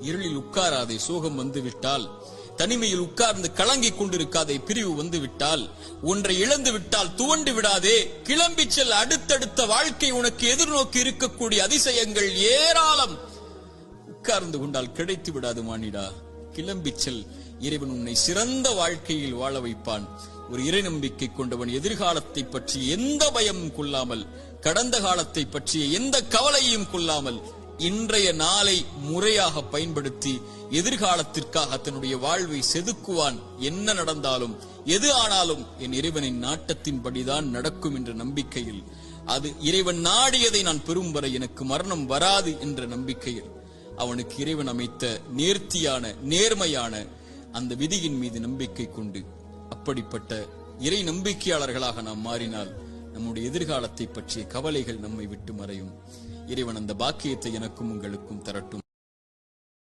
இருளில் உட்காராதே, சோகம் வந்து விட்டால். தனிமையில் உட்கார்ந்து கலங்கிக் கொண்டிருக்காதே, பிரிவு வந்து விட்டால். ஒன்றை இழந்து விட்டால் துவண்டு விடாதே, கிளம்பி செல். அடுத்தடுத்த வாழ்க்கை உனக்கு எதிர்நோக்கி இருக்கக்கூடிய அதிசயங்கள் ஏராளம். உட்கார்ந்து கொண்டால் கிடைத்து விடாது மானிடா, கிளம்பி செல். இறைவன் உன்னை சிறந்த வாழ்க்கையில் வாழ வைப்பான். ஒரு இறை நம்பிக்கை கொண்டவன் எதிர்காலத்தை பற்றி எந்த பயமும் கொள்ளாமல், கடந்த காலத்தை பற்றிய எந்த கவலையும் கொள்ளாமல், இன்றைய நாளை முறையாக பயன்படுத்தி எதிர்காலத்திற்காக தன்னுடைய வாழ்வை செதுக்குவான். என்ன நடந்தாலும் எது ஆனாலும் என் இறைவனின் நாட்டத்தின்படிதான் நடக்கும் என்ற நம்பிக்கையில், அது இறைவன் நாடியதை நான் பெறும் வரை எனக்கு மரணம் வராது என்ற நம்பிக்கையில், அவனுக்கு இறைவன் அமைத்த நேர்த்தியான நேர்மையான அந்த விதியின் மீது நம்பிக்கை கொண்டு அப்படிப்பட்ட இறை நம்பிக்கையாளர்களாக நாம் மாறினால் நம்முடைய எதிர்காலத்தை பற்றிய கவலைகள் நம்மை விட்டு மறையும். இறைவன் அந்த பாக்கியத்தை எனக்கும் உங்களுக்கும் தரட்டும்.